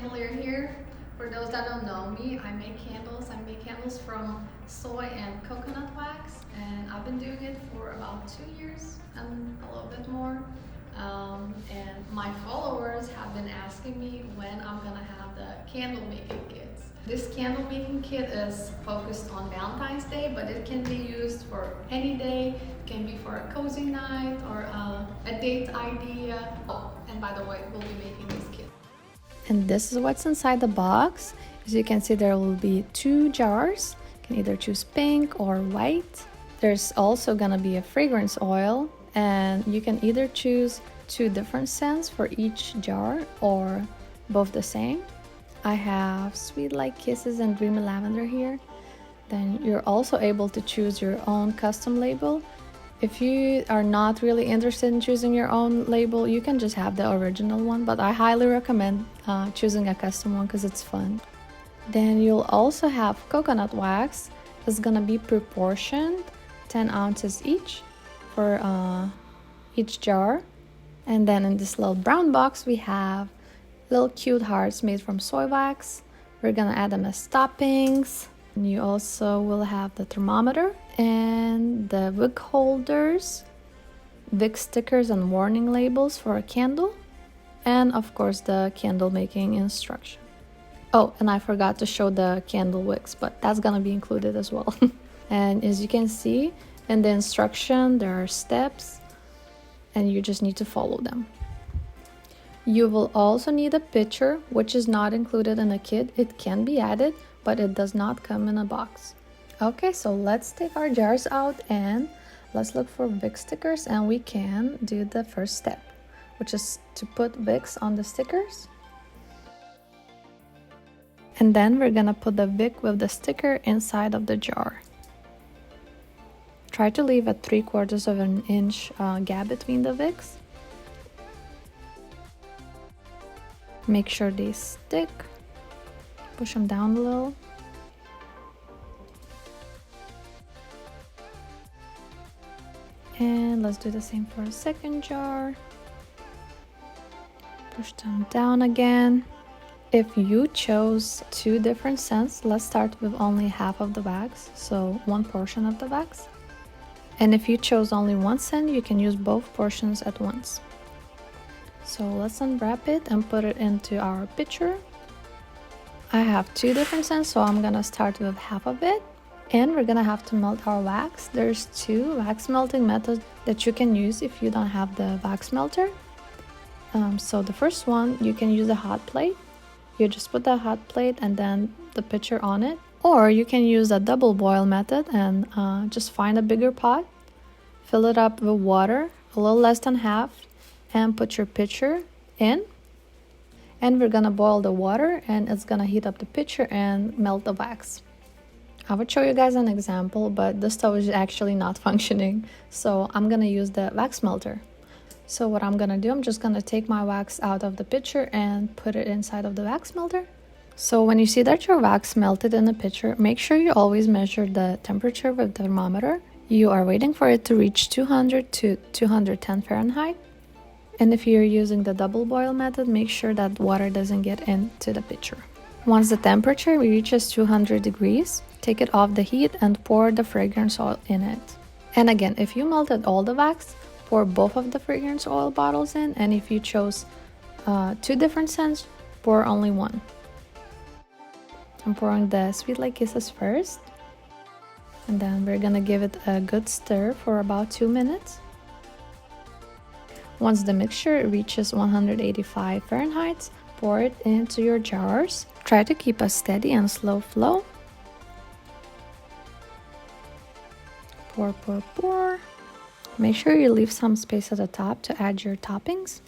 Candlier here. For those that don't know me, I make candles. I make candles from soy and coconut wax, and I've been doing it for about 2 years and a little bit more. And my followers have been asking me when I'm gonna have the candle making kits. This candle making kit is focused on Valentine's Day, but it can be used for any day. It can be for a cozy night or a date idea. Oh, and by the way, we'll be making this kit. And this is what's inside the box. As you can see, there will be 2 jars. You can either choose pink or white. There's also gonna be a fragrance oil, and you can either choose 2 different scents for each jar or both the same. I have Sweet Like Kisses and Dreamy Lavender here. Then you're also able to choose your own custom label. If you are not really interested in choosing your own label, you can just have the original one, but I highly recommend choosing a custom one because it's fun. Then you'll also have coconut wax. It's gonna be proportioned, 10 ounces each for each jar. And then in this little brown box, we have little cute hearts made from soy wax. We're gonna add them as toppings. And you also will have the thermometer and the wick holders, wick stickers and warning labels for a candle, and of course the candle making instruction. Oh, and I forgot to show the candle wicks, but that's gonna be included as well. And as you can see in the instruction, there are steps and you just need to follow them. You will also need a pitcher, which is not included in the kit. It can be added, but it does not come in a box. Okay, so let's take our jars out and let's look for Vic stickers, and we can do the first step, which is to put Vicks on the stickers. And then we're gonna put the Vic with the sticker inside of the jar. Try to leave a 3/4 of an inch gap between the Vicks. Make sure they stick. Push them down a little. And let's do the same for a second jar. Push them down again. If you chose 2 different scents, let's start with only half of the wax, so 1 portion of the wax. And if you chose only 1 scent, you can use both portions at once. So let's unwrap it and put it into our pitcher. I have 2 different scents, so I'm gonna start with half of it. And we're gonna have to melt our wax. There's 2 wax melting methods that you can use if you don't have the wax melter. So the first one, you can use a hot plate. You just put the hot plate and then the pitcher on it. Or you can use a double boil method and just find a bigger pot, fill it up with water, a little less than half, and put your pitcher in. And we're gonna boil the water, and it's gonna heat up the pitcher and melt the wax. I would show you guys an example, but the stove is actually not functioning, so I'm gonna use the wax melter. So what I'm gonna do, I'm just gonna take my wax out of the pitcher and put it inside of the wax melter. So when you see that your wax melted in the pitcher, make sure you always measure the temperature with the thermometer. You are waiting for it to reach 200 to 210 Fahrenheit. And if you're using the double boil method, make sure that water doesn't get into the pitcher. Once the temperature reaches 200 degrees, take it off the heat and pour the fragrance oil in it. And again, if you melted all the wax, pour both of the fragrance oil bottles in, and if you chose 2 different scents, pour only 1. I'm pouring the Sweet Like Kisses first, and then we're gonna give it a good stir for about 2 minutes. Once the mixture reaches 185 Fahrenheit, pour it into your jars. Try to keep a steady and slow flow. Pour, pour, pour. Make sure you leave some space at the top to add your toppings.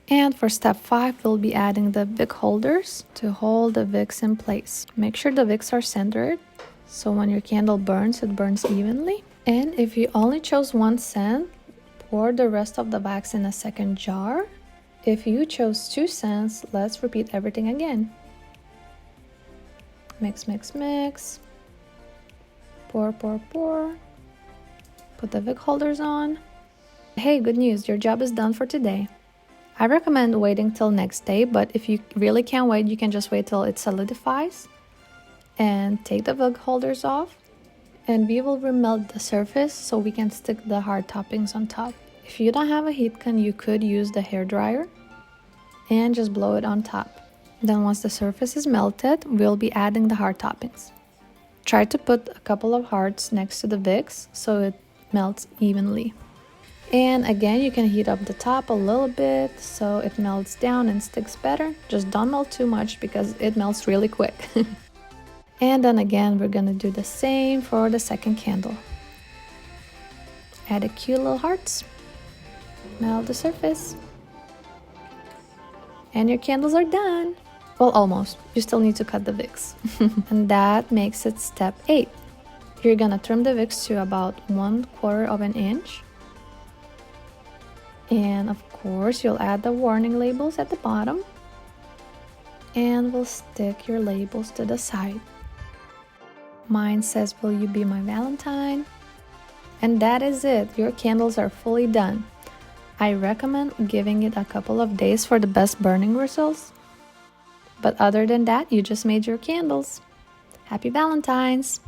And for step 5, we'll be adding the wick holders to hold the wicks in place. Make sure the wicks are centered, so when your candle burns, it burns evenly. And if you only chose 1 scent, pour the rest of the wax in a second jar. If you chose 2 scents, let's repeat everything again. Mix, mix, mix. Pour, pour, pour. Put the wick holders on. Hey, good news, your job is done for today. I recommend waiting till next day, but if you really can't wait, you can just wait till it solidifies. And take the wig holders off. And we will remelt the surface so we can stick the hard toppings on top. If you don't have a heat gun, you could use the hair dryer and just blow it on top. Then once the surface is melted, we'll be adding the hard toppings. Try to put a couple of hearts next to the wigs so it melts evenly. And again, you can heat up the top a little bit so it melts down and sticks better. Just don't melt too much because it melts really quick. And then again, we're gonna do the same for the second candle. Add a cute little hearts. Melt the surface. And your candles are done. Well, almost. You still need to cut the wigs. And that makes it step 8. You're gonna trim the wigs to about 1/4 of an inch. And of course, you'll add the warning labels at the bottom. And we'll stick your labels to the side. Mine says, "Will you be my Valentine?" And that is it. Your candles are fully done. I recommend giving it a couple of days for the best burning results. But other than that, you just made your candles. Happy Valentine's!